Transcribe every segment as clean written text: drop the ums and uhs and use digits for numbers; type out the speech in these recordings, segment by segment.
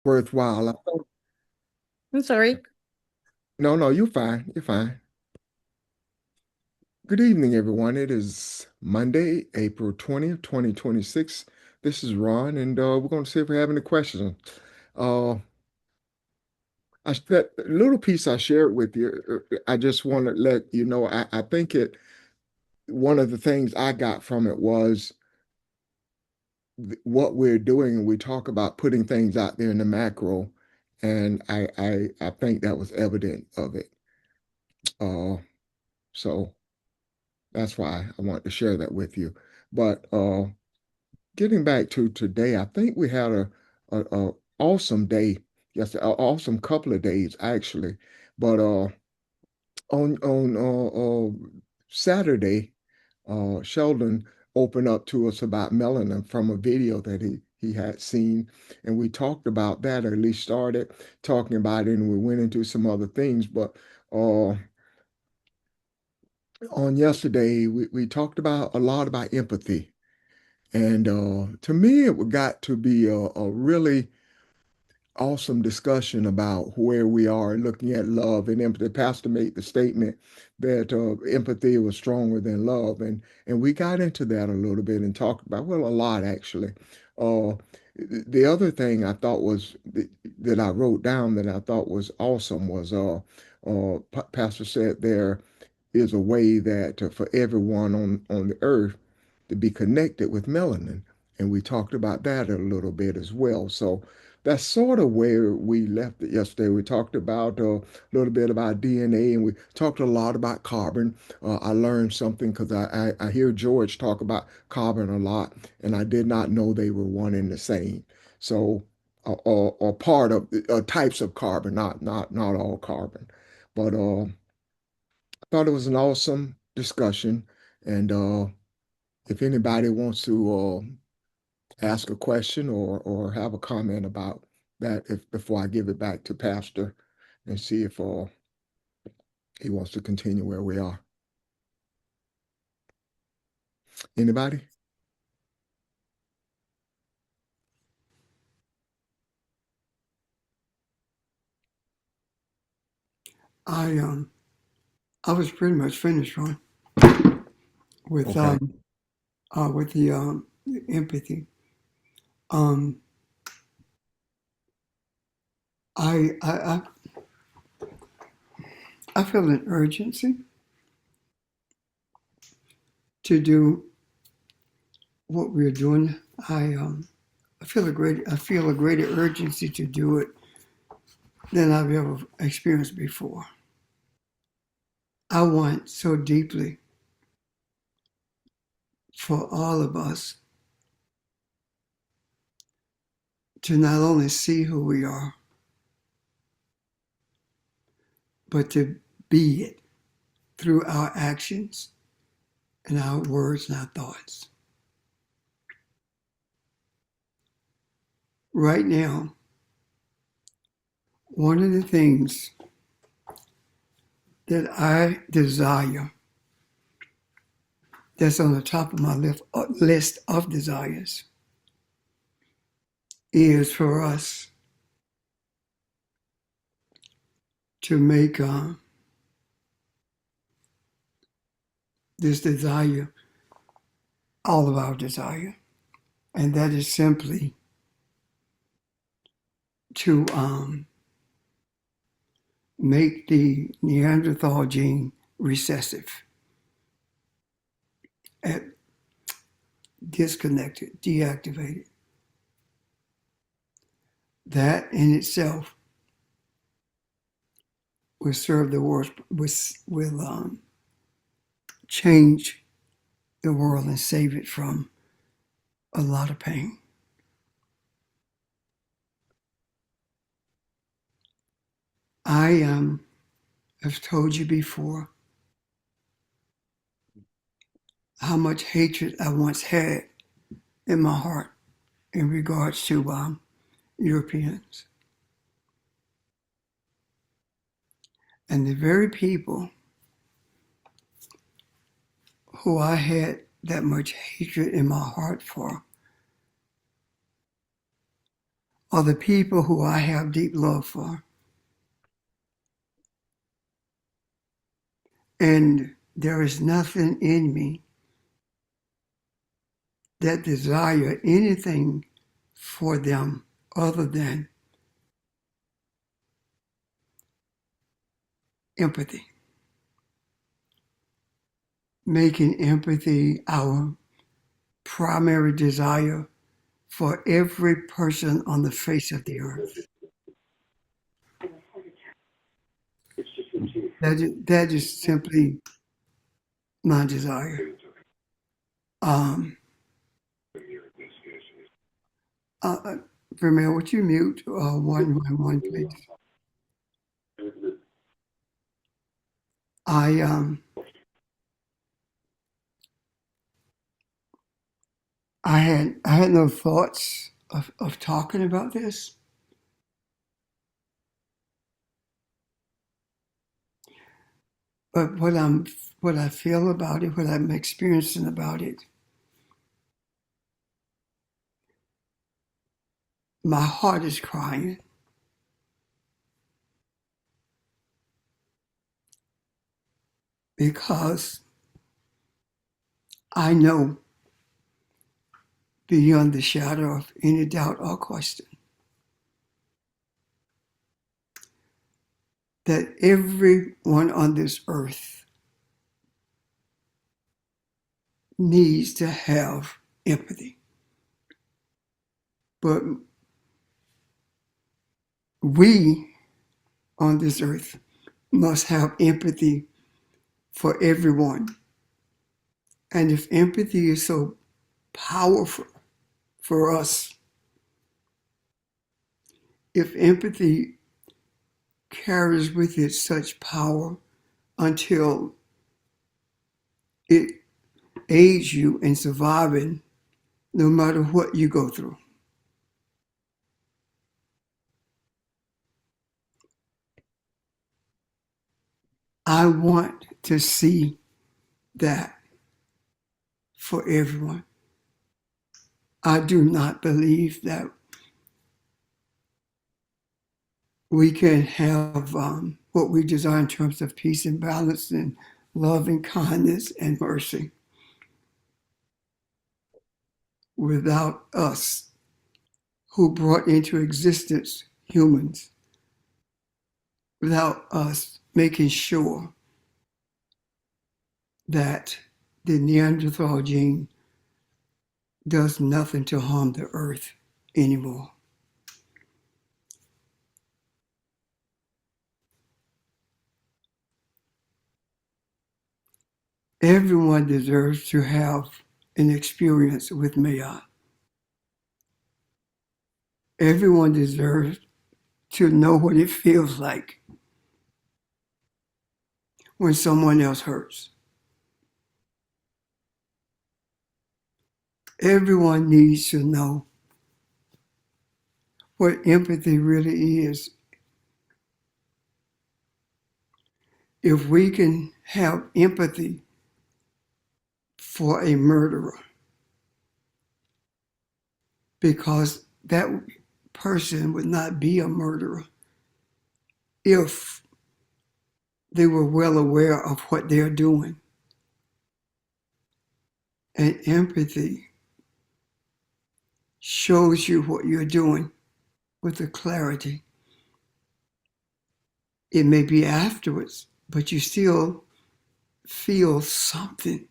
worthwhile. I'm sorry. No, no, you're fine. You're fine. Good evening, everyone. It is Monday, April 20th, 2026. This is Ron, and we're going to see if we have any questions. Uh, that little piece I shared with you, I just want to let you know, I think one of the things I got from it was what we're doing, and we talk about putting things out there in the macro, and I think that was evident of it. Uh, so. That's why I wanted to share that with you. But getting back to today, I think we had a awesome day. Yes, an awesome couple of days actually. But on Saturday, Sheldon opened up to us about melanin from a video that he had seen, and we talked about that, or at least started talking about it, and we went into some other things. But uh, on yesterday, we talked about a lot about empathy. And to me, it got to be a really awesome discussion about where we are looking at love and empathy. Pastor made the statement that empathy was stronger than love, and we got into that a little bit and talked about, well, a lot actually. Uh, the other thing I thought was that I wrote down that I thought was awesome was Pastor said there is a way that for everyone on the earth to be connected with melanin. And we talked about that a little bit as well. So that's sort of where we left it yesterday. We talked about a little bit about DNA, and we talked a lot about carbon. I learned something because I hear George talk about carbon a lot, and I did not know they were one and the same. So, or part of types of carbon, not all carbon. But I thought it was an awesome discussion, and if anybody wants to ask a question or have a comment about that, if before I give it back to Pastor and see if he wants to continue where we are. Anybody? I um I was pretty much finished, Ron, with Okay. um with the empathy. Um I feel an urgency to do what we're doing. I feel a greater urgency to do it than I've ever experienced before. I want so deeply for all of us to not only see who we are, but to be it through our actions and our words and our thoughts. Right now, one of the things that I desire, that's on the top of my list of desires, is for us to make this desire all of our desire. And that is simply to make the Neanderthal gene recessive, at disconnected, deactivated. That in itself will serve the world, will change the world and save it from a lot of pain. I have told you before how much hatred I once had in my heart in regards to Europeans. And the very people who I had that much hatred in my heart for are the people who I have deep love for. And there is nothing in me that desire anything for them other than empathy. Making empathy our primary desire for every person on the face of the earth. That is simply my desire. Vermeer, would you mute 111, please? I had no thoughts of talking about this. But what I feel about it, what I'm experiencing about it, my heart is crying. Because I know beyond the shadow of any doubt or question that everyone on this earth needs to have empathy. But we on this earth must have empathy for everyone. And if empathy is so powerful for us, if empathy carries with it such power until it aids you in surviving no matter what you go through. I want to see that for everyone. I do not believe that we can have what we desire in terms of peace and balance and love and kindness and mercy without us who brought into existence humans, without us making sure that the Neanderthal gene does nothing to harm the earth anymore. Everyone deserves to have an experience with Mayat. Everyone deserves to know what it feels like when someone else hurts. Everyone needs to know what empathy really is. If we can have empathy for a murderer, because that person would not be a murderer if they were well aware of what they're doing. And empathy shows you what you're doing with the clarity. It may be afterwards, but you still feel something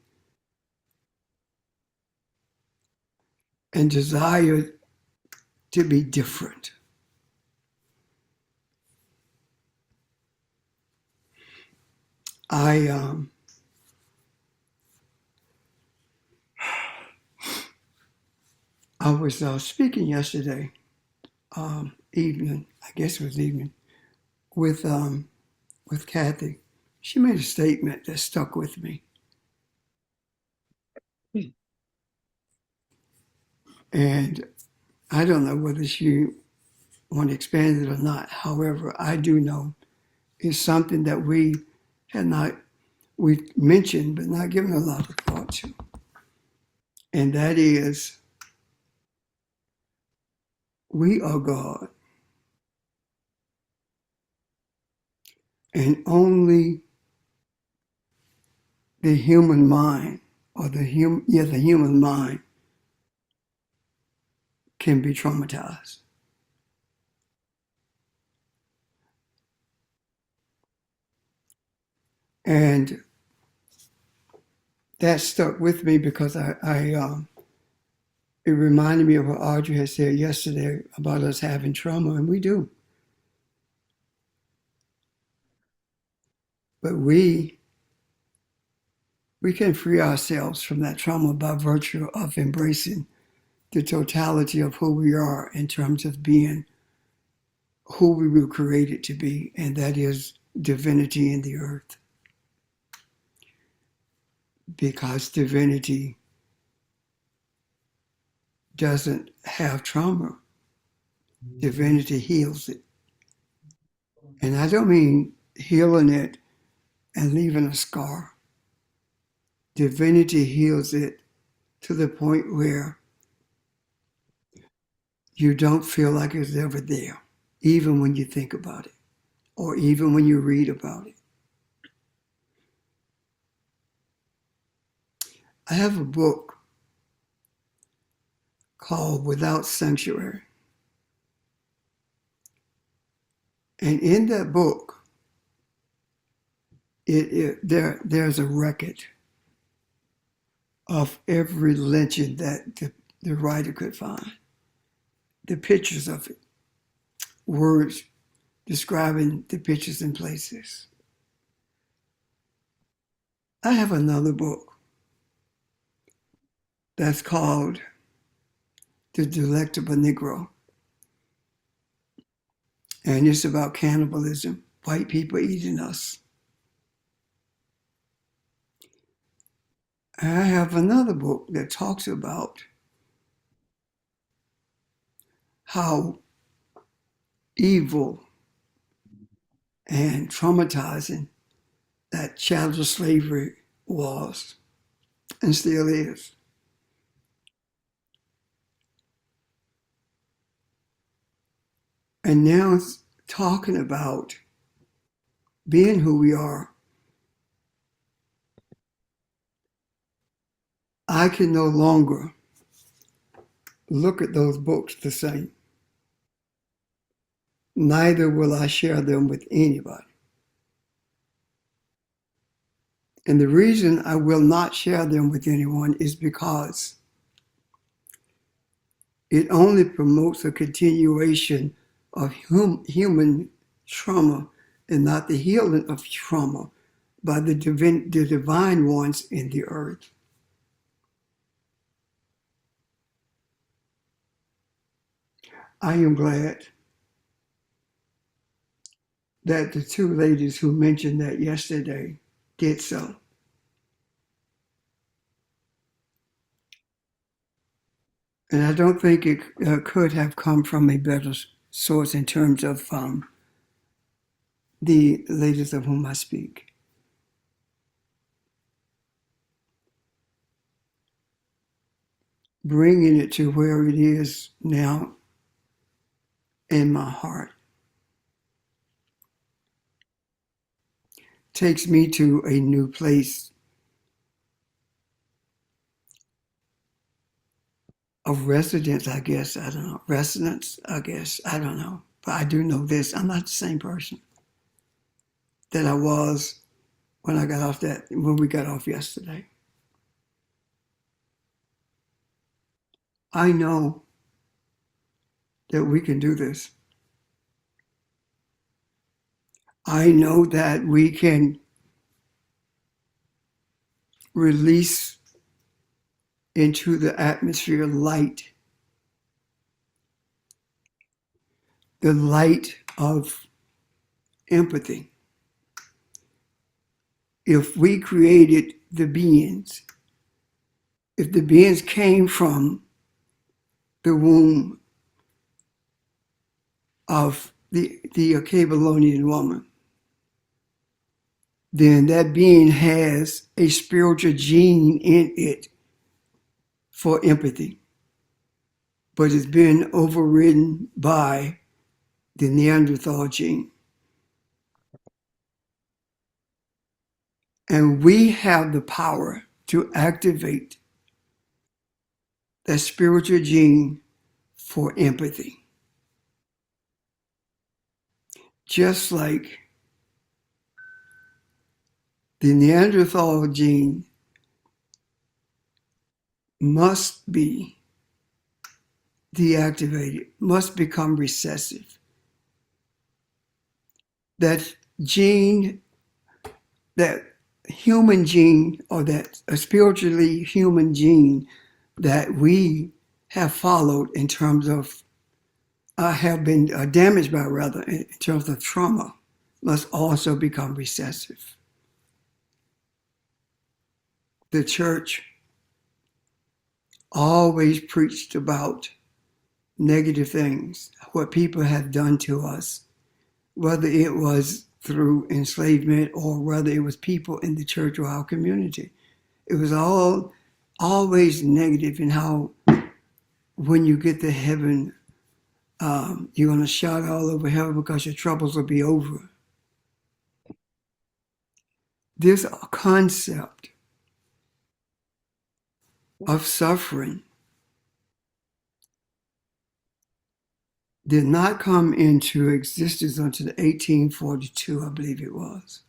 and desire to be different. I was speaking yesterday evening, I guess it was evening, with Kathy. She made a statement that stuck with me. And I don't know whether she want to expand it or not. However, I do know it's something that we mentioned but not given a lot of thought to. And that is We are God, and only the human mind, or the human mind can be traumatized. And that stuck with me because it reminded me of what Audrey had said yesterday about us having trauma, and we do. But we can free ourselves from that trauma by virtue of embracing the totality of who we are in terms of being who we were created to be, and that is divinity in the earth. Because divinity doesn't have trauma, divinity heals it. And I don't mean healing it and leaving a scar. Divinity heals it to the point where you don't feel like it's ever there, even when you think about it, or even when you read about it. I have a book called Without Sanctuary. And in that book, there's a record of every lynching that the writer could find. The pictures of it, words describing the pictures and places. I have another book that's called The Delectable Negro. And it's about cannibalism, white people eating us. I have another book that talks about how evil and traumatizing that chattel slavery was and still is. And now it's talking about being who we are. I can no longer look at those books the same. Neither will I share them with anybody. And the reason I will not share them with anyone is because it only promotes a continuation of human trauma and not the healing of trauma by the divine ones in the earth. I am glad that the two ladies who mentioned that yesterday did so. And I don't think it could have come from a better source in terms of the ladies of whom I speak. Bringing it to where it is now in my heart takes me to a new place of residence, I guess. I don't know. Resonance, I guess. I don't know. But I do know this. I'm not the same person that I was when we got off yesterday. I know that we can do this. I know that we can release into the atmosphere light, the light of empathy. If we created the beings, if the beings came from the womb of the Babylonian woman, then that being has a spiritual gene in it for empathy. but it's been overridden by the Neanderthal gene. And we have the power to activate that spiritual gene for empathy. Just like the Neanderthal gene must be deactivated, must become recessive. That gene, that human gene, or that a spiritually human gene that we have followed in terms of, have been damaged by, rather, in terms of trauma, must also become recessive. The church always preached about negative things, what people have done to us, whether it was through enslavement or whether it was people in the church or our community. It was all always negative, in how when you get to heaven, you're going to shout all over heaven because your troubles will be over. This concept of suffering did not come into existence until 1842, I believe it was.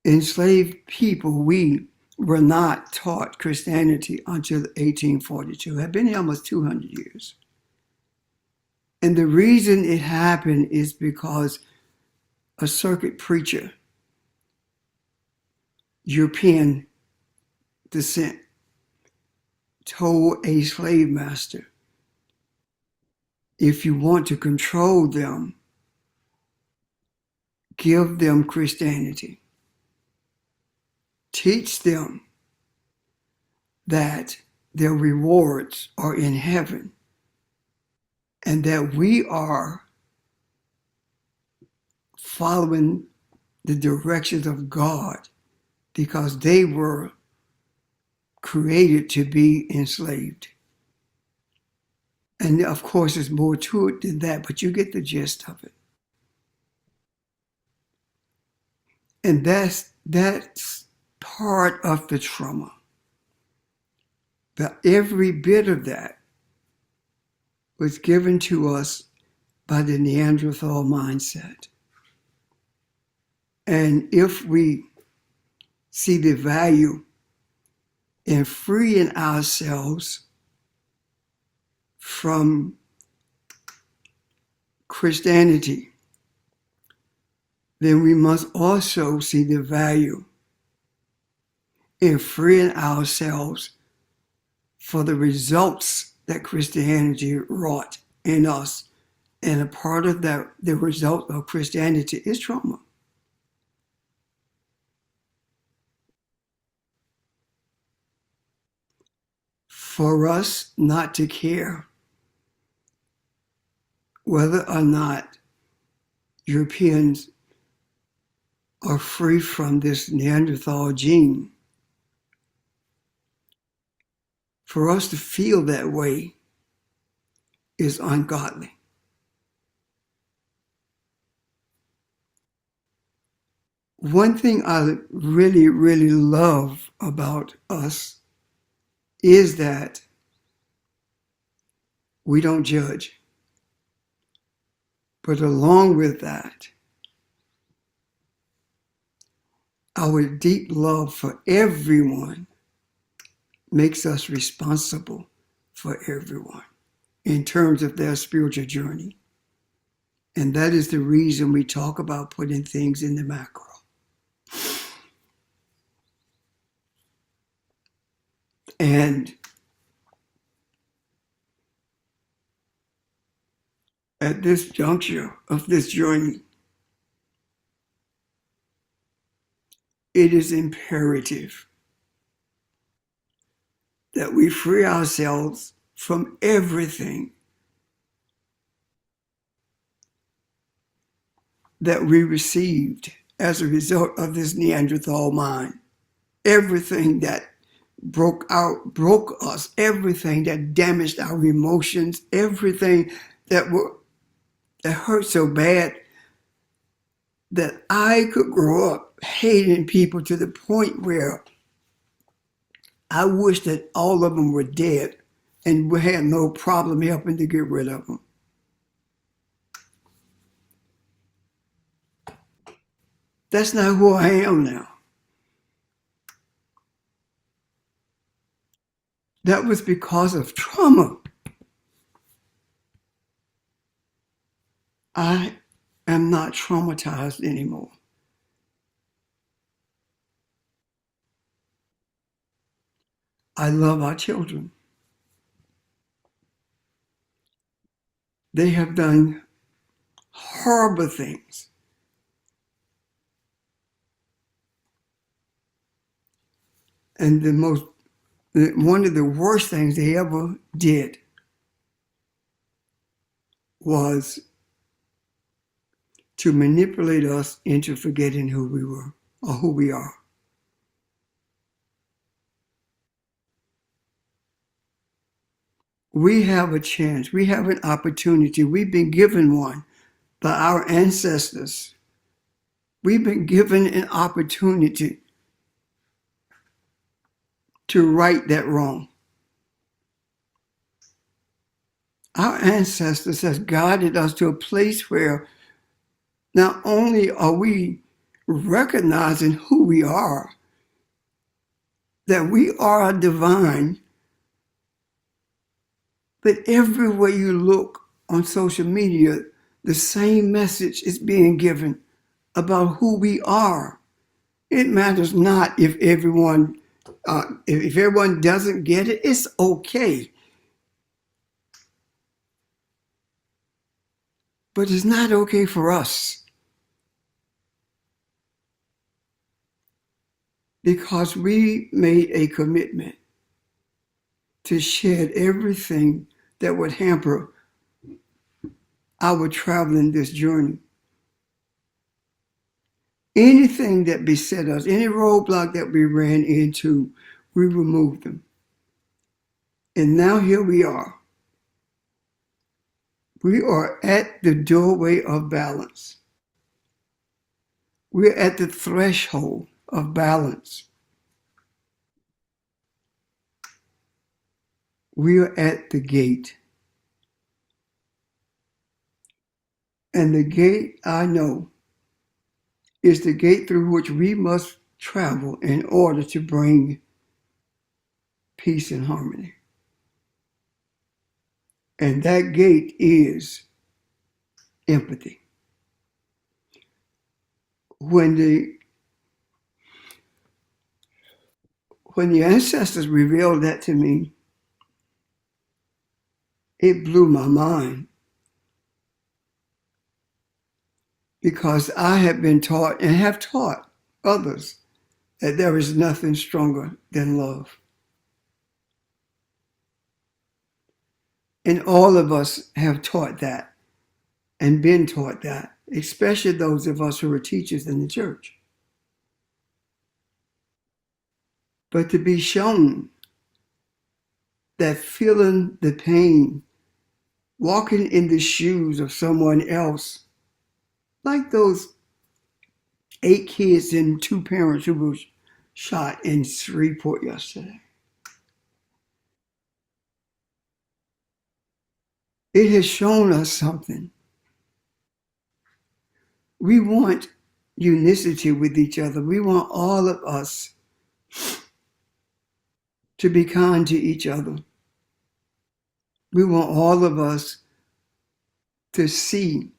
Enslaved people, we were not taught Christianity until 1842. It had been here almost 200 years. And the reason it happened is because a circuit preacher, European descent, told a slave master, if you want to control them, give them Christianity. Teach them that their rewards are in heaven and that we are following the directions of God because they were created to be enslaved. And of course, there's more to it than that, but you get the gist of it. And that's part of the trauma. But every bit of that was given to us by the Neanderthal mindset. And if we see the value in freeing ourselves from Christianity, then we must also see the value in freeing ourselves for the results that Christianity wrought in us. And a part of that, the result of Christianity, is trauma. For us not to care whether or not Europeans are free from this Neanderthal gene, for us to feel that way is ungodly. One thing I really, really love about us is that we don't judge. But along with that, our deep love for everyone makes us responsible for everyone in terms of their spiritual journey. And that is the reason we talk about putting things in the macro. And at this juncture of this journey, it is imperative that we free ourselves from everything that we received as a result of this Neanderthal mind. Everything that broke us, everything that damaged our emotions, everything that hurt so bad that I could grow up hating people to the point where I wish that all of them were dead and we had no problem helping to get rid of them. That's not who I am now. That was because of trauma. I am not traumatized anymore. I love our children. They have done horrible things. And one of the worst things they ever did was to manipulate us into forgetting who we were or who we are. We have a chance. We have an opportunity. We've been given one by our ancestors. We've been given an opportunity to right that wrong. Our ancestors have guided us to a place where not only are we recognizing who we are, that we are divine, but everywhere you look on social media, the same message is being given about who we are. It matters not if everyone doesn't get it, it's okay. But it's not okay for us. Because we made a commitment to shed everything that would hamper our traveling this journey. Anything that beset us, any roadblock that we ran into, we removed them. And now here we are. We are at the doorway of balance. We're at the threshold of balance. We are at the gate. And the gate, I know, is the gate through which we must travel in order to bring peace and harmony. And that gate is empathy. When the ancestors revealed that to me, it blew my mind. Because I have been taught and have taught others that there is nothing stronger than love. And all of us have taught that and been taught that, especially those of us who are teachers in the church. But to be shown that feeling the pain, walking in the shoes of someone else, like those 8 kids and 2 parents who were shot in Shreveport yesterday. It has shown us something. We want unicity with each other. We want all of us to be kind to each other. We want all of us to see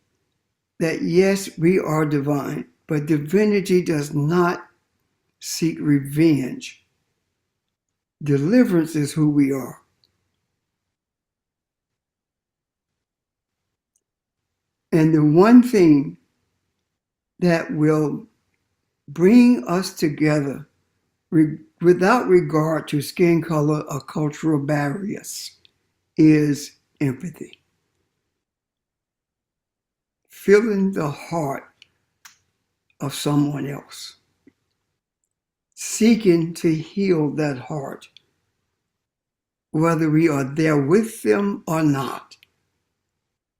that, yes, we are divine, but divinity does not seek revenge. Deliverance is who we are. And the one thing that will bring us together without regard to skin color or cultural barriers is empathy. Feeling the heart of someone else. Seeking to heal that heart whether we are there with them or not.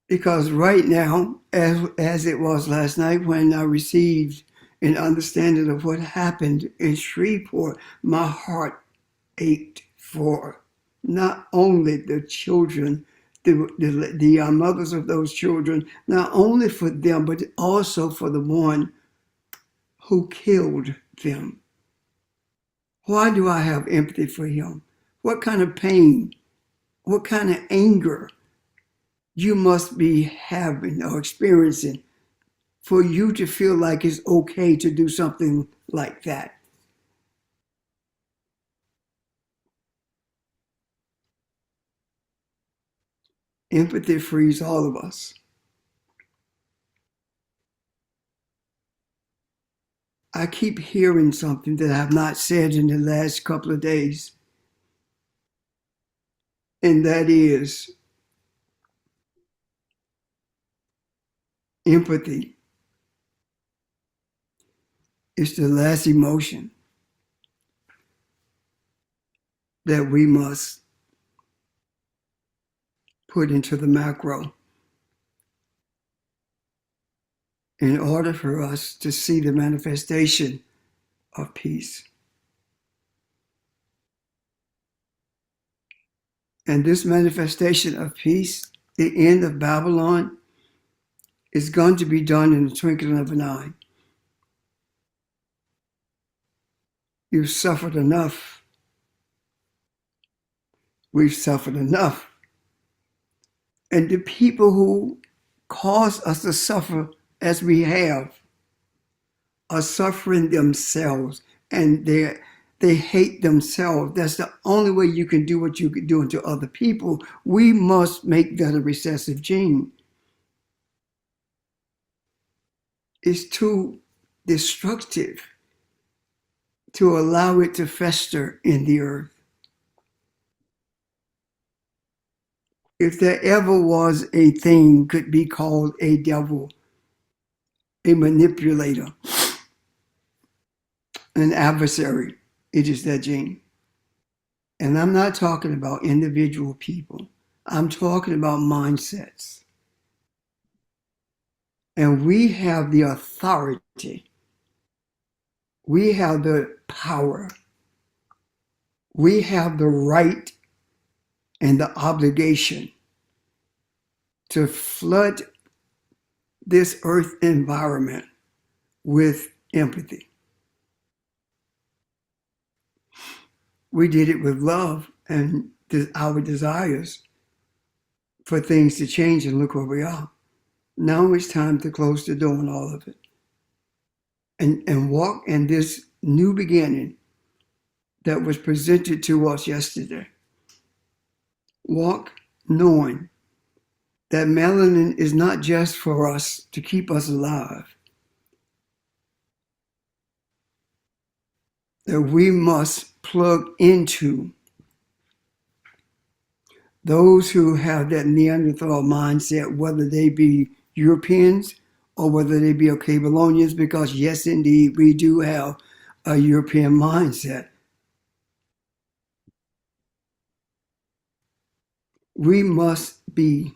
Because right now, as it was last night when I received an understanding of what happened in Shreveport, my heart ached for not only the children, the mothers of those children, not only for them, but also for the one who killed them. Why do I have empathy for him? What kind of pain, what kind of anger you must be having or experiencing for you to feel like it's okay to do something like that? Empathy frees all of us. I keep hearing something that I have not said in the last couple of days, and that is empathy is the last emotion that we must put into the macro in order for us to see the manifestation of peace. And this manifestation of peace, the end of Babylon, is going to be done in the twinkling of an eye. You've suffered enough. We've suffered enough. And the people who cause us to suffer as we have are suffering themselves, and they hate themselves. That's the only way you can do what you can do unto other people. We must make that a recessive gene. It's too destructive to allow it to fester in the earth. If there ever was a thing could be called a devil, a manipulator, an adversary, it is that gene. And I'm not talking about individual people. I'm talking about mindsets. And we have the authority. We have the power. We have the right and the obligation to flood this earth environment with empathy. We did it with love and our desires for things to change, and look where we are. Now it's time to close the door on all of it and walk in this new beginning that was presented to us yesterday. Walk knowing that melanin is not just for us to keep us alive, that we must plug into those who have that Neanderthal mindset, whether they be Europeans or whether they be Babylonians, because yes, indeed, we do have a European mindset. We must be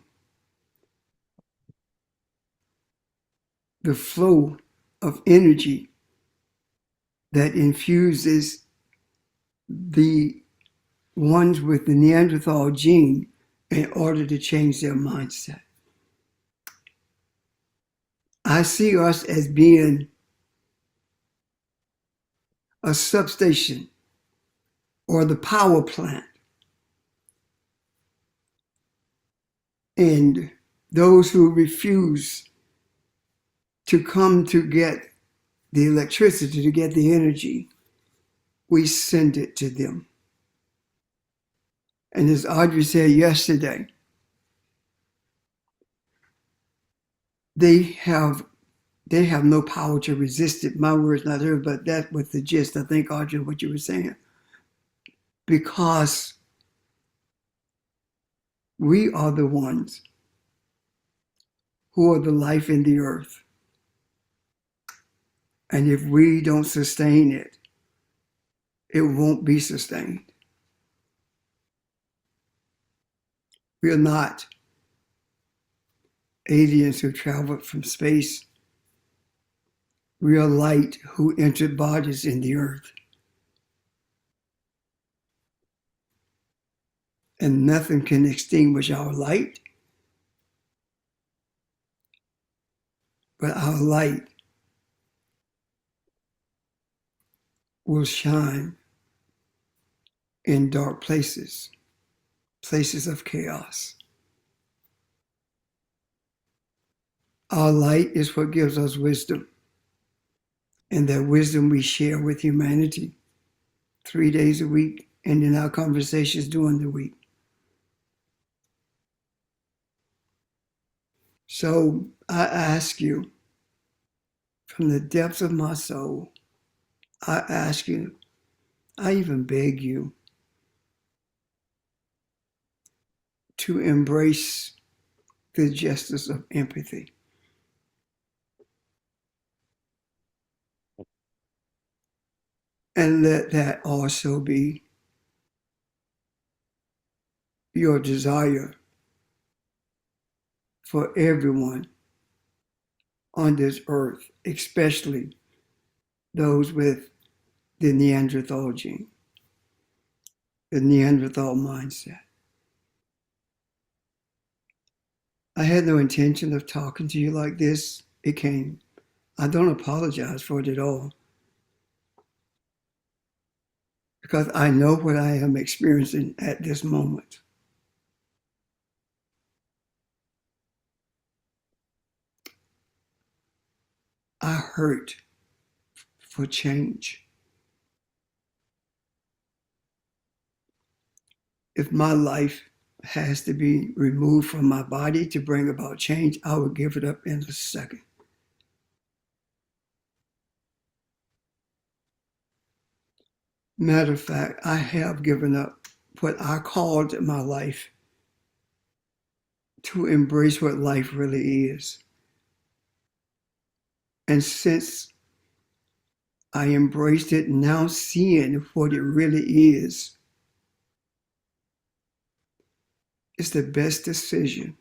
the flow of energy that infuses the ones with the Neanderthal gene in order to change their mindset. I see us as being a substation or the power plant. And those who refuse to come to get the electricity, to get the energy, we send it to them. And as Audrey said yesterday, they have no power to resist it. My word's not hers, but that was the gist, I think, Audrey, what you were saying. Because we are the ones who are the life in the earth. And if we don't sustain it, it won't be sustained. We are not aliens who traveled from space. We are light who entered bodies in the earth. And nothing can extinguish our light, but our light will shine in dark places, places of chaos. Our light is what gives us wisdom, and that wisdom we share with humanity 3 days a week and in our conversations during the week. So I ask you, from the depths of my soul, I ask you, I even beg you to embrace the justice of empathy. And let that also be your desire for everyone on this earth, especially those with the Neanderthal gene, the Neanderthal mindset. I had no intention of talking to you like this. It came. I don't apologize for it at all, because I know what I am experiencing at this moment. I hurt for change. If my life has to be removed from my body to bring about change, I will give it up in a second. Matter of fact, I have given up what I called my life to embrace what life really is. And since I embraced it, now seeing what it really is, it's the best decision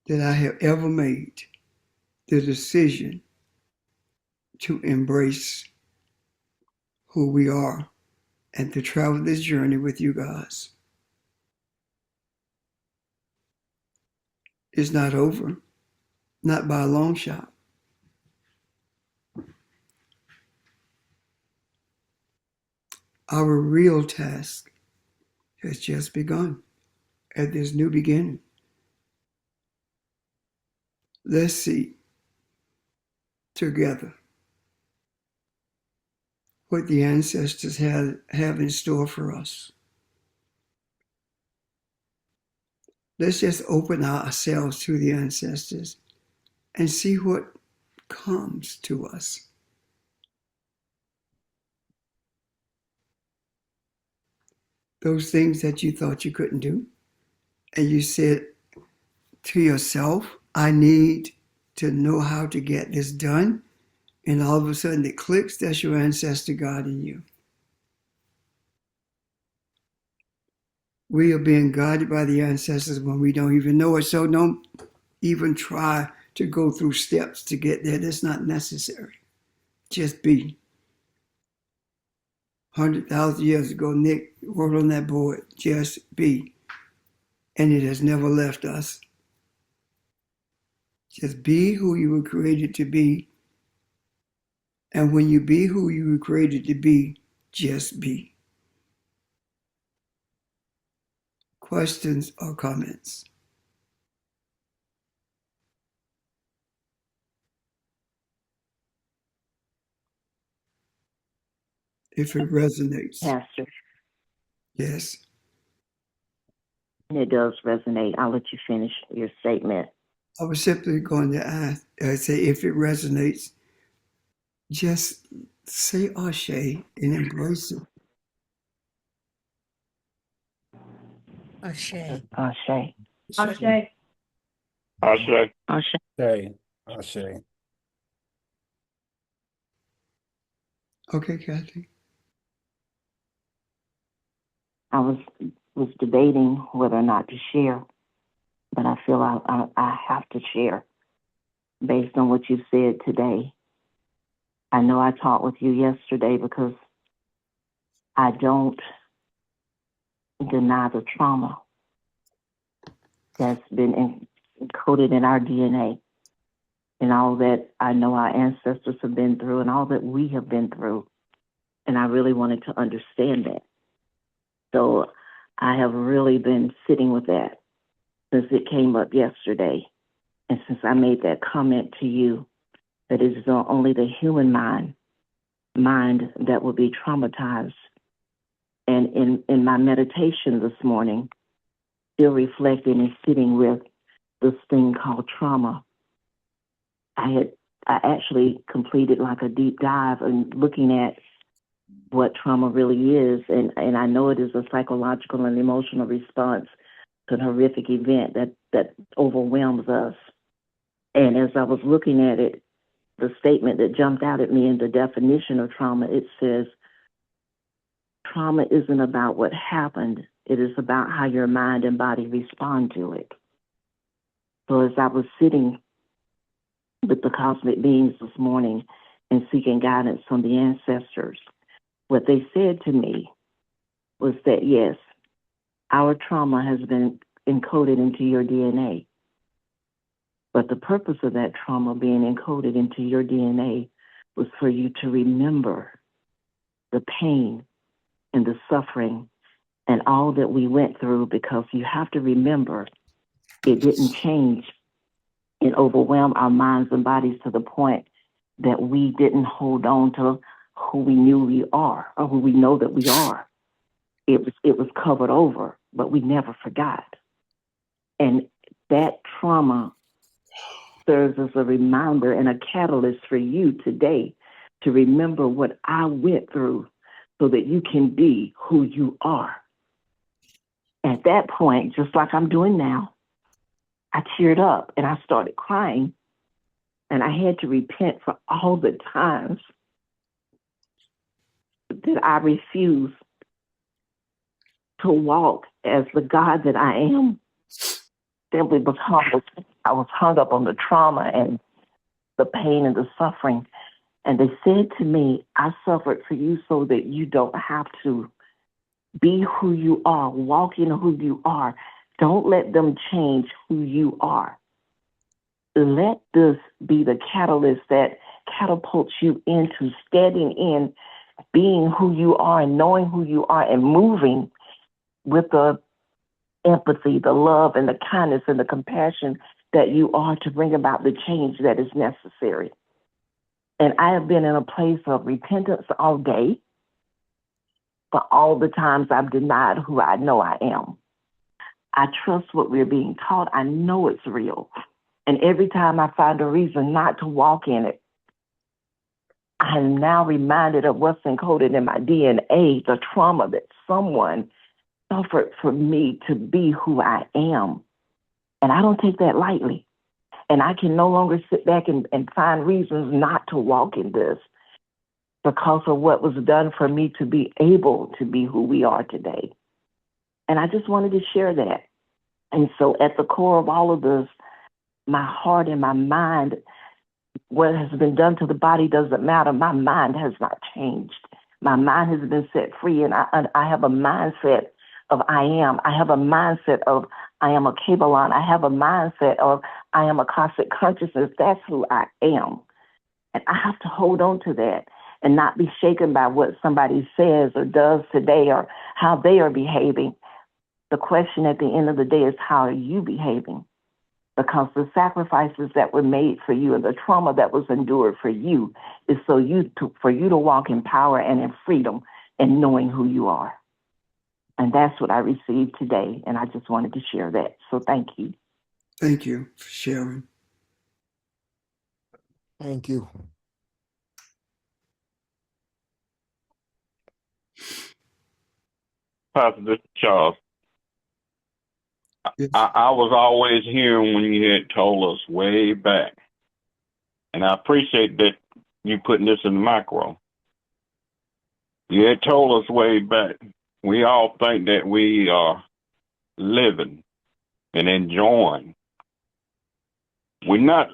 that I have ever made. The decision to embrace who we are and to travel this journey with you guys. It's not over, not by a long shot. Our real task has just begun at this new beginning. Let's see together what the ancestors have in store for us. Let's just open ourselves to the ancestors and see what comes to us. Those things that you thought you couldn't do, and you said to yourself, I need to know how to get this done. And all of a sudden it clicks, that's your ancestor guiding you. We are being guided by the ancestors when we don't even know it. So don't even try to go through steps to get there. That's not necessary. Just be. 100,000 years ago, Nick wrote on that board, just be. And it has never left us. Just be who you were created to be. And when you be who you were created to be, just be. Questions or comments? If it resonates. Pastor, Yes. it does resonate. I'll let you finish your statement. I was simply going to ask, say, if it resonates, just say Ashe and embrace it. Ashe. Ashe. Ashe. Ashe. Ashe. Ashe. Ashe. Okay, Kathy. I was was debating whether or not to share, but I feel I have to share based on what you said today. I know I talked with you yesterday because I don't deny the trauma that's been encoded in our DNA and all that I know our ancestors have been through and all that we have been through. And I really wanted to understand that. So I have really been sitting with that since it came up yesterday. And since I made that comment to you, that it is only the human mind that will be traumatized. And in my meditation this morning, still reflecting and sitting with this thing called trauma, I actually completed like a deep dive and looking at what trauma really is. And I know it is a psychological and emotional response to an horrific event that overwhelms us. And as I was looking at it, the statement that jumped out at me in the definition of trauma, it says, trauma isn't about what happened. It is about how your mind and body respond to it. So as I was sitting with the cosmic beings this morning and seeking guidance from the ancestors, what they said to me was that, yes, our trauma has been encoded into your DNA. But the purpose of that trauma being encoded into your DNA was for you to remember the pain and the suffering and all that we went through, because you have to remember it didn't change and overwhelm our minds and bodies to the point that we didn't hold on to who we knew we are or who we know that we are. It was covered over, but we never forgot. And that trauma serves as a reminder and a catalyst for you today to remember what I went through so that you can be who you are. At that point, just like I'm doing now, I teared up and I started crying, and I had to repent for all the times that I refused to walk as the God that I am, simply because I was hung up on the trauma and the pain and the suffering. And they said to me, I suffered for you so that you don't have to. Be who you are, walk in who you are. Don't let them change who you are. Let this be the catalyst that catapults you into standing in, being who you are and knowing who you are and moving with the empathy, the love, and the kindness and the compassion that you are to bring about the change that is necessary. And I have been in a place of repentance all day for all the times I've denied who I know I am. I trust what we're being taught. I know it's real. And every time I find a reason not to walk in it, I'm now reminded of what's encoded in my DNA, the trauma that someone suffered for me to be who I am. And I don't take that lightly. And I can no longer sit back and find reasons not to walk in this because of what was done for me to be able to be who we are today. And I just wanted to share that. And so at the core of all of this, my heart and my mind, what has been done to the body doesn't matter. My mind has not changed. My mind has been set free, and I have a mindset of I am. I have a mindset of I am a Kabbalah. I have a mindset of I am a cosmic consciousness. That's who I am. And I have to hold on to that and not be shaken by what somebody says or does today or how they are behaving. The question at the end of the day is, how are you behaving? Because the sacrifices that were made for you and the trauma that was endured for you is for you to walk in power and in freedom and knowing who you are. And that's what I received today, and I just wanted to share that. So thank you. Thank you for sharing. Thank you. Pastor Charles, Yes. I was always hearing when you had told us way back, and I appreciate that you putting this in the micro. You had told us way back, we all think that we are living and enjoying. We're not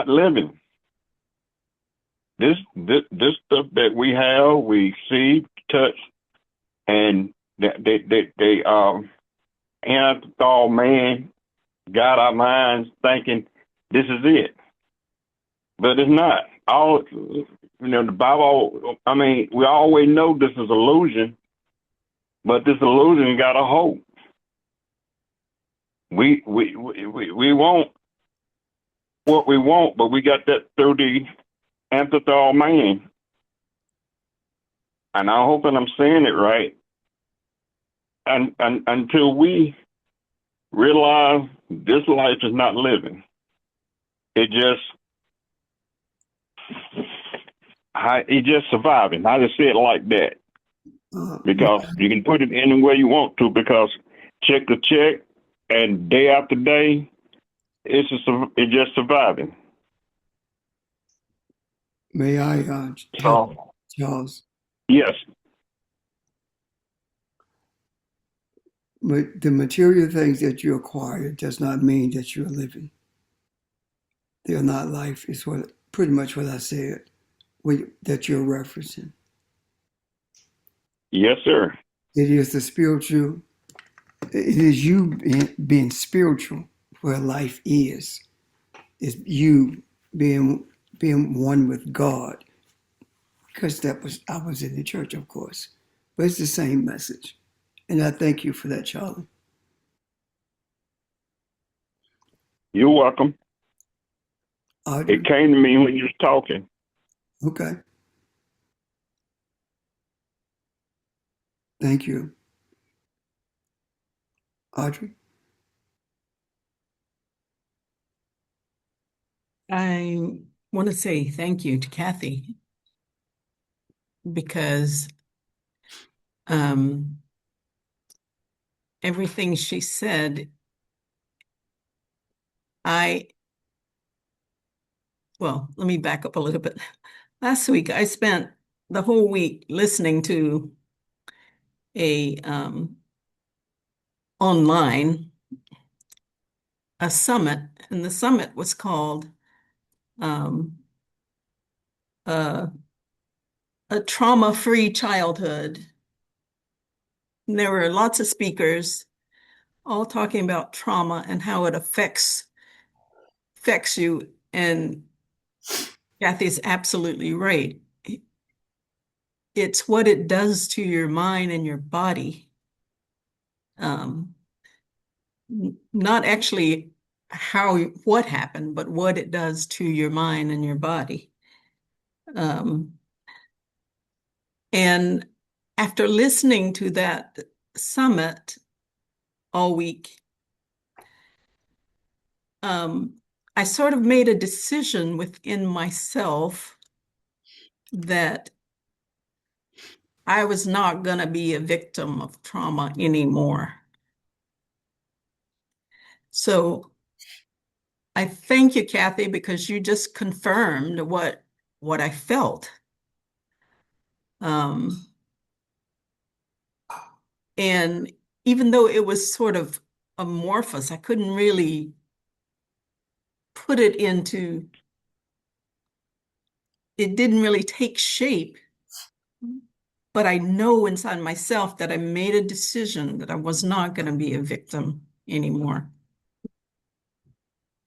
living. This stuff that we have, we see, touch, and they Neanderthal man got our minds thinking this is it, but it's not. All the Bible. I mean, we always know this is illusion, but this illusion got a hope. We want what we want, but we got that through the Neanderthal man. And I'm hoping I'm saying it right. And until we realize this life is not living, it's just surviving. I just say it like that because you can put it any way you want to. Because check to check, and day after day, it's just surviving. May I, Charles? Yes. But the material things that you acquire does not mean that you're living. They are not life, is pretty much what I said, that you're referencing. Yes, sir. It is the spiritual, it is you being spiritual where life is. It's you being one with God. Because I was in the church, of course. But it's the same message. And I thank you for that, Charlie. You're welcome. Audrey? It came to me when you was talking. Okay. Thank you. Audrey? I want to say thank you to Kathy because everything she said, well, let me back up a little bit. Last week, I spent the whole week listening to online a summit, and the summit was called a trauma-free childhood. And there were lots of speakers all talking about trauma and how it affects you. And Kathy's absolutely right. It's what it does to your mind and your body. Not actually what happened, but what it does to your mind and your body. And after listening to that summit all week, I sort of made a decision within myself that I was not going to be a victim of trauma anymore. So I thank you, Kathy, because you just confirmed what I felt. And even though it was sort of amorphous, I couldn't really put it into, it didn't really take shape. But I know inside myself that I made a decision that I was not going to be a victim anymore.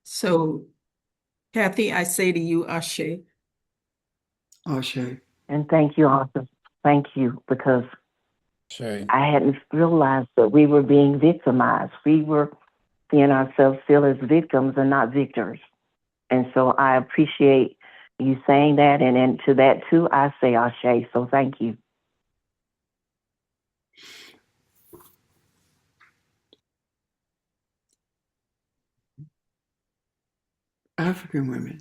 So, Kathy, I say to you, Ashe. Ashe. And thank you also. Thank you, because Shay. I hadn't realized that we were being victimized. We were seeing ourselves still as victims and not victors. And so I appreciate you saying that. And to that too, I say Ashe. So thank you. African women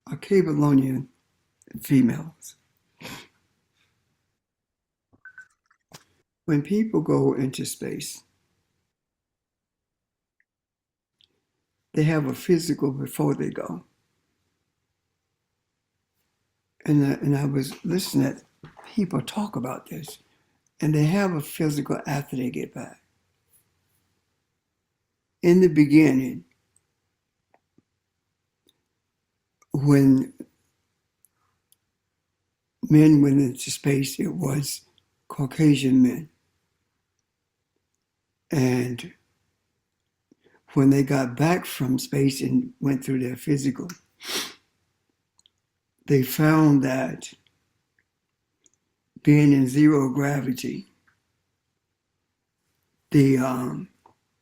are Cabelonian females. When people go into space, they have a physical before they go. And I was listening at people talk about this. and they have a physical after they get back. In the beginning, when men went into space, it was Caucasian men. And when they got back from space and went through their physical, they found that being in zero gravity, the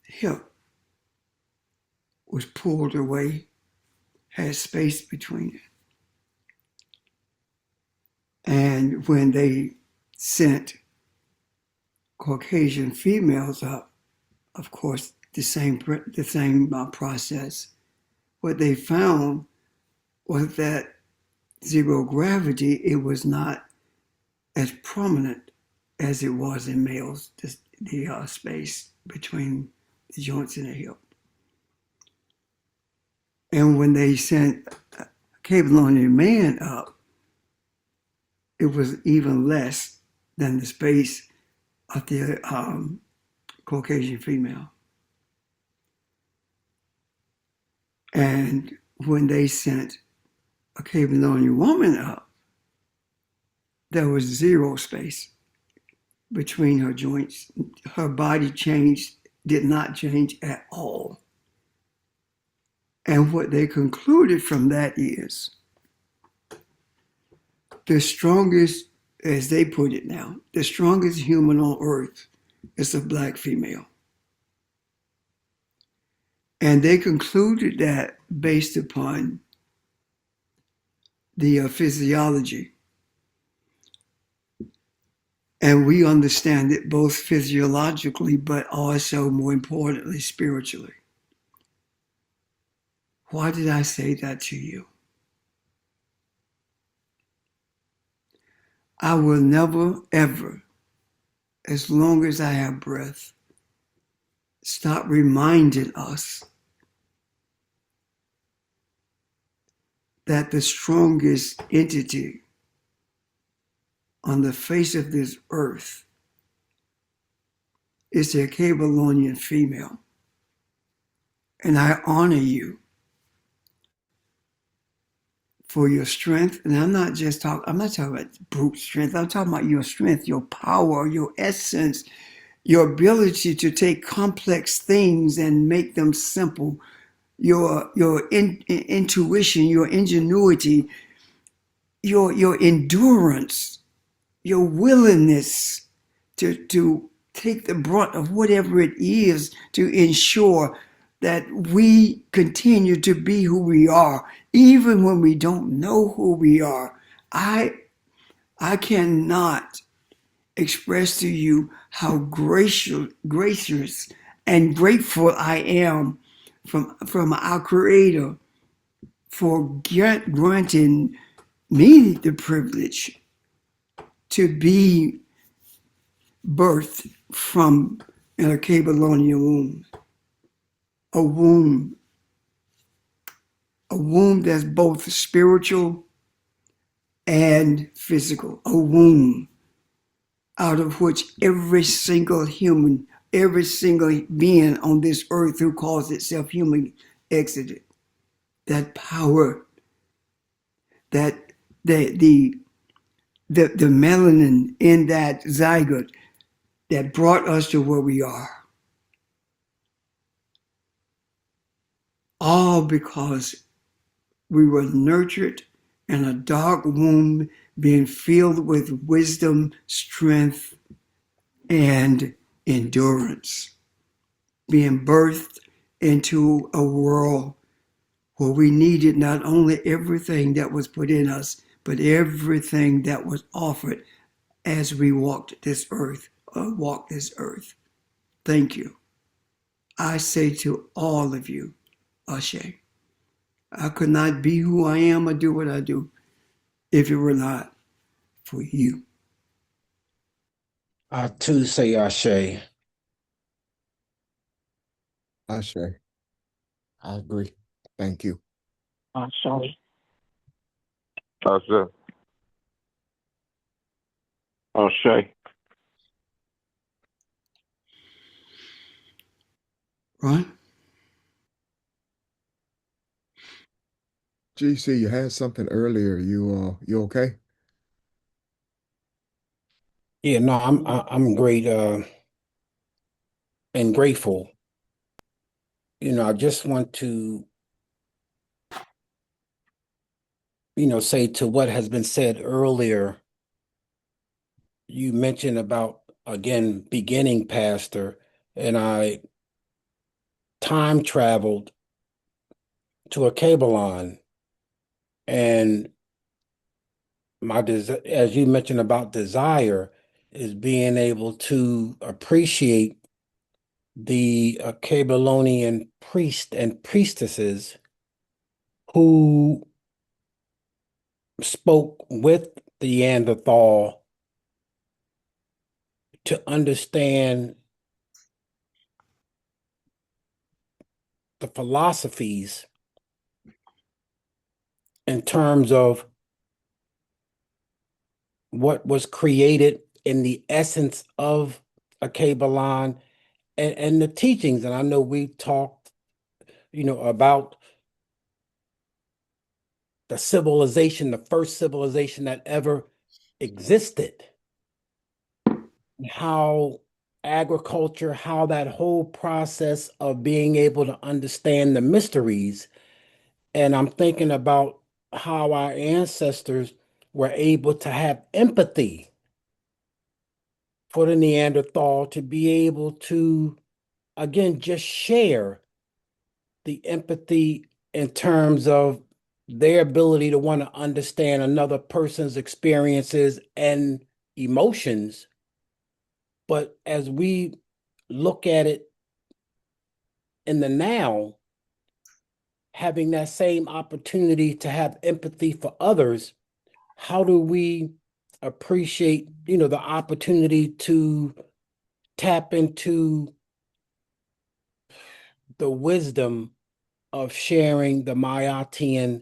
hip was pulled away, had space between it. And when they sent Caucasian females up, of course, the same process, what they found was that zero gravity, it was not as prominent as it was in males, the space between the joints in the hip. And when they sent a Cabelonian man up, it was even less than the space of the Caucasian female. And when they sent a Cabelonian woman up, there was zero space between her joints. Her body did not change at all. And what they concluded from that is the strongest, as they put it now, the strongest human on earth is a black female. And they concluded that based upon the physiology. And we understand it both physiologically, but also, more importantly, spiritually. Why did I say that to you? I will never, ever, as long as I have breath, stop reminding us that the strongest entity on the face of this earth is a Cabelonian female. And I honor you for your strength. And I'm not talking about brute strength. I'm talking about your strength, your power, your essence, your ability to take complex things and make them simple, your intuition, your ingenuity, your endurance, your willingness to take the brunt of whatever it is to ensure that we continue to be who we are, even when we don't know who we are. I cannot express to you how gracious and grateful I am from our Creator for granting me the privilege to be birthed from in a Cabelonian womb. A womb that's both spiritual and physical. A womb out of which every single human, every single being on this earth who calls itself human exited. That power, that the melanin in that zygote that brought us to where we are. All because we were nurtured in a dark womb, being filled with wisdom, strength, and endurance. Being birthed into a world where we needed not only everything that was put in us, but everything that was offered as we walked this earth. Thank you. I say to all of you, Ashe, I could not be who I am or do what I do if it were not for you. I too say Ashe. Ashe. I agree. Thank you. Ashe. Ashe. Ron? GC, you had something earlier. You okay? Yeah, no, I'm great and grateful. I just want to, say to what has been said earlier. You mentioned about again beginning pastor, and I time traveled to a Kabbalah, and as you mentioned about desire, is being able to appreciate the Kabbalonian priest and priestesses who spoke with the Neanderthal to understand the philosophies in terms of what was created in the essence of a Kabbalah and the teachings. And I know we talked, about the civilization, the first civilization that ever existed, how agriculture, how that whole process of being able to understand the mysteries. And I'm thinking about how our ancestors were able to have empathy for the Neanderthal to be able to, again, just share the empathy in terms of their ability to want to understand another person's experiences and emotions. But as we look at it in the now, having that same opportunity to have empathy for others, how do we appreciate, the opportunity to tap into the wisdom of sharing the Mayatian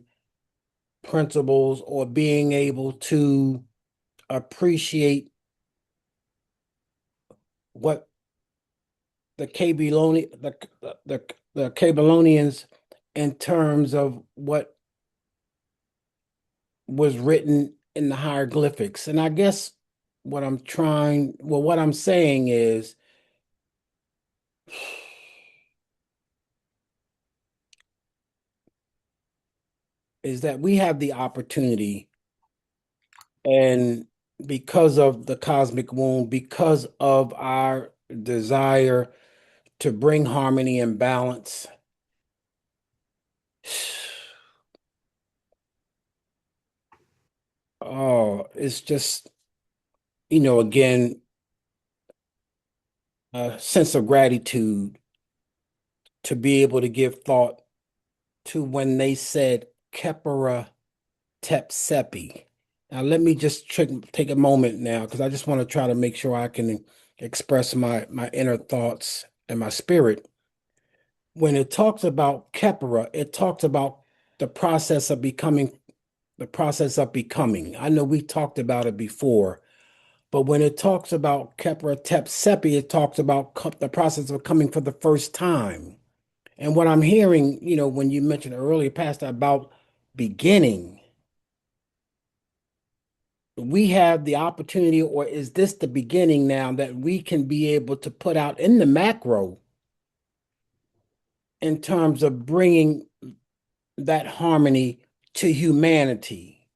principles or being able to appreciate what the the Kabylonians in terms of what was written in the hieroglyphics. And I guess what I'm saying is that we have the opportunity, and because of the cosmic wound, because of our desire to bring harmony and balance, oh, it's just, again, a sense of gratitude to be able to give thought to when they said Kepera Tepsepi. Now, let me just take a moment now because I just want to try to make sure I can express my inner thoughts and my spirit. When it talks about Kepera, it talks about the process of becoming, the process of becoming. I know we talked about it before, but when it talks about Kepra Tepsepi, it talks about the process of coming for the first time. And what I'm hearing, when you mentioned earlier, Pastor, about beginning, we have the opportunity, or is this the beginning now that we can be able to put out in the macro in terms of bringing that harmony to humanity?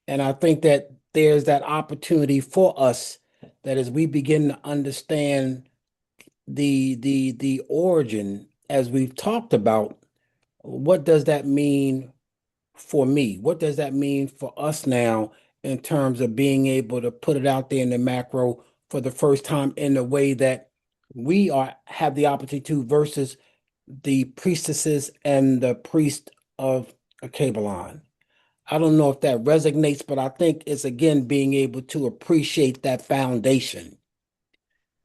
And I think that there's that opportunity for us that as we begin to understand the origin, as we've talked about, what does that mean for me? What does that mean for us now in terms of being able to put it out there in the macro for the first time in the way that we have the opportunity to versus the priestesses and the priest of Kabbalah? I don't know if that resonates, but I think it's again being able to appreciate that foundation.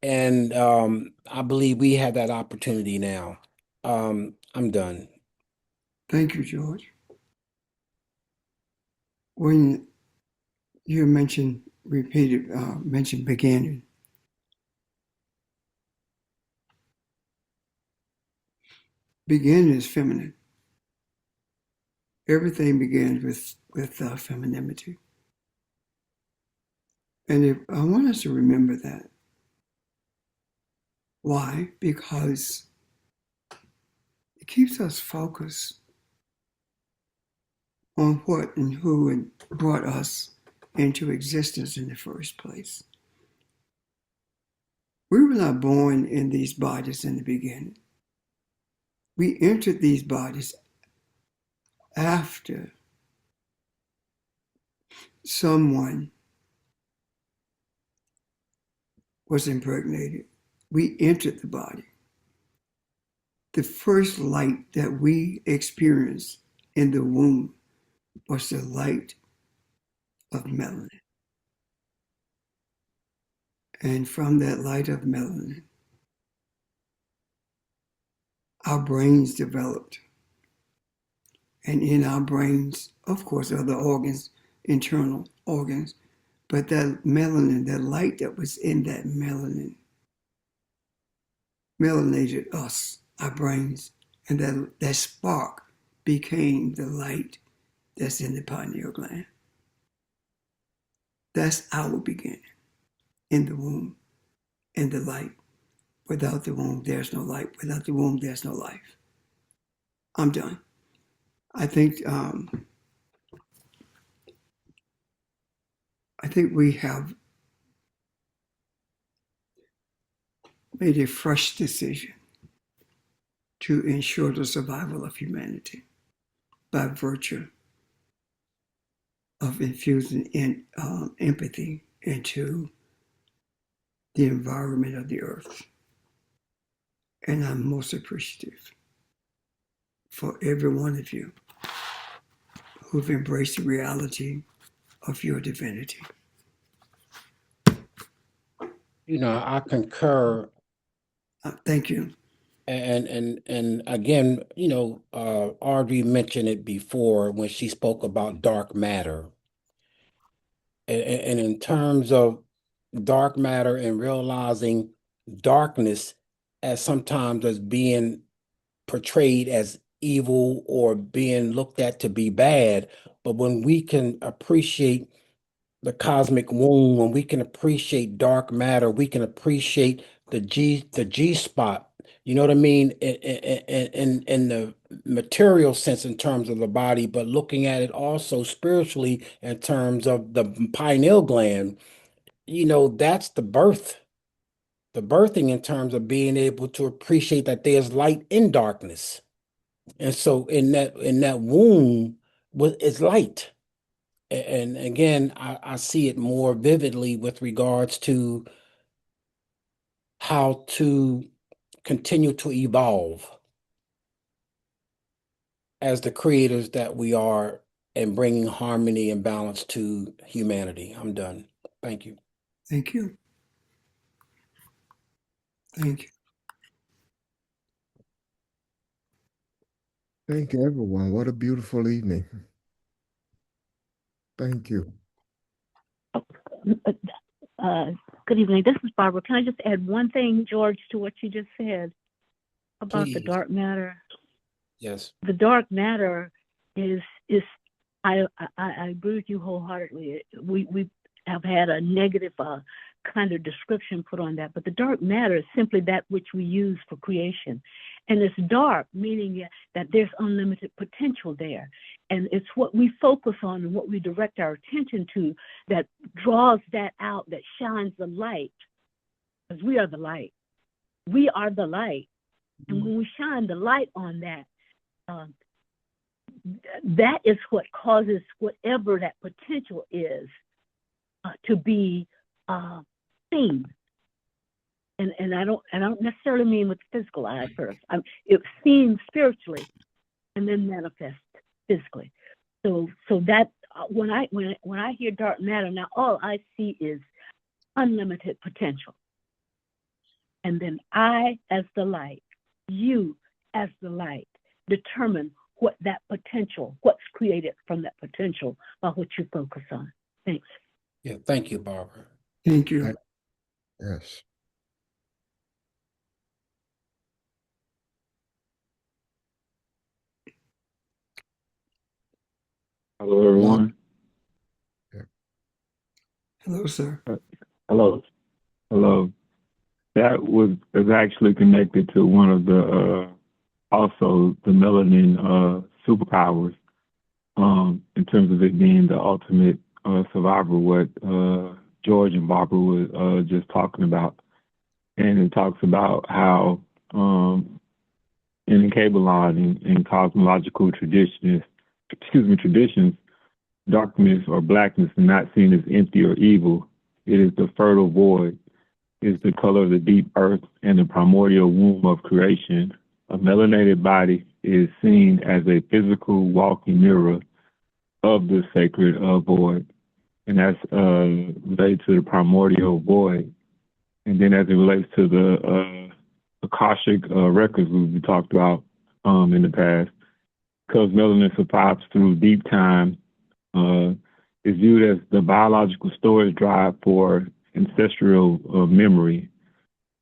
And I believe we have that opportunity now. I'm done. Thank you, George. When you mentioned mentioned beginning, beginning is feminine. Everything begins with femininity. And I want us to remember that. Why? Because it keeps us focused on what and who had brought us into existence in the first place. We were not born in these bodies in the beginning. We entered these bodies after someone was impregnated. We entered the body. The first light that we experienced in the womb was the light of melanin. And from that light of melanin, our brains developed. And in our brains, of course, other organs, internal organs, but that melanin, that light that was in that melanin, melanated us, our brains, and that spark became the light that's in the pineal gland. That's our beginning, in the womb, in the light. Without the womb, there's no light. Without the womb, there's no life. I'm done. I think we have made a fresh decision to ensure the survival of humanity by virtue of infusing empathy into the environment of the earth. And I'm most appreciative for every one of you who've embraced the reality of your divinity. I concur. Thank you. And again, Audrey mentioned it before when she spoke about dark matter. And in terms of dark matter and realizing darkness as sometimes as being portrayed as evil or being looked at to be bad, but when we can appreciate the cosmic womb, when we can appreciate dark matter, we can appreciate the G spot. You know what I mean? In the material sense, in terms of the body, but looking at it also spiritually in terms of the pineal gland. That's the birthing in terms of being able to appreciate that there's light in darkness. And so in that womb is light. And again, I see it more vividly with regards to how to continue to evolve as the creators that we are and bringing harmony and balance to humanity. I'm done. Thank you. Thank you. Thank you. Thank you, everyone. What a beautiful evening. Thank you. Good evening. This is Barbara. Can I just add one thing, George, to what you just said about the Please. dark matter? Yes. The dark matter is I agree with you wholeheartedly. We have had a negative kind of description put on that, but the dark matter is simply that which we use for creation. And it's dark, meaning that there's unlimited potential there. And it's what we focus on and what we direct our attention to that draws that out, that shines the light. Because we are the light. We are the light. And when we shine the light on that, that is what causes whatever that potential is to be seen. And I don't necessarily mean with the physical eye first. It's seen spiritually and then manifest physically. So that when I hear dark matter, now all I see is unlimited potential. And then I, as the light, you as the light, determine what that potential, what's created from that potential by what you focus on. Thanks. Yeah. Thank you, Barbara. Thank you. Yes. Hello, everyone. Hello, sir. Hello. Hello. That is actually connected to one of the also the melanin superpowers. In terms of it being the ultimate survivor, what George and Barbara was just talking about, and it talks about how in Kabbalah and cosmological traditions, darkness or blackness is not seen as empty or evil. It is the fertile void. It is the color of the deep earth and the primordial womb of creation. A melanated body is seen as a physical walking mirror of the sacred void. And that's related to the primordial void. And then as it relates to the Akashic records we talked about in the past, because melanin survives through deep time, is viewed as the biological storage drive for ancestral memory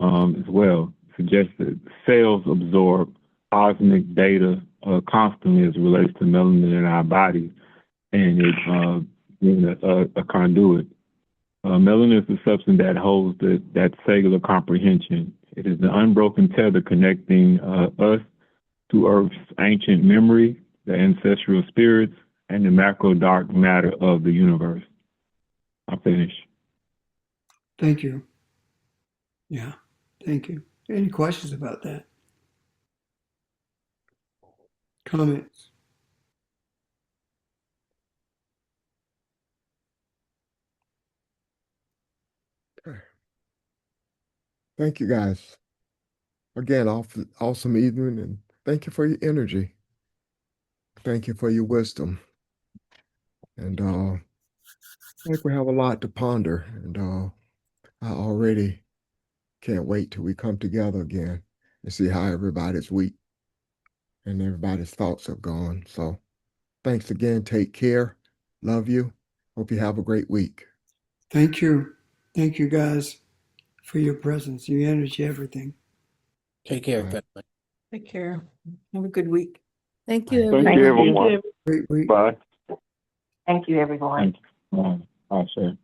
as well. Suggests that cells absorb cosmic data constantly as it relates to melanin in our body, and it being a conduit. Melanin is the substance that holds that cellular comprehension. It is the unbroken tether connecting us to Earth's ancient memory, the ancestral spirits, and the macro dark matter of the universe. I'll finish. Thank you. Yeah, thank you. Any questions about that? Comments? Okay. Thank you guys. Again, awesome evening, and thank you for your energy. Thank you for your wisdom. And I think we have a lot to ponder, and I already can't wait till we come together again and see how everybody's week and everybody's thoughts have gone. So thanks again. Take care. Love you. Hope you have a great week. Thank you. Thank you guys for your presence, your energy, everything. Take care, Bye. family. Take care. Have a good week. Thank you, Thank everyone. you, everyone. Great week. Bye. Thank you, everyone. Thank you. All right, sir.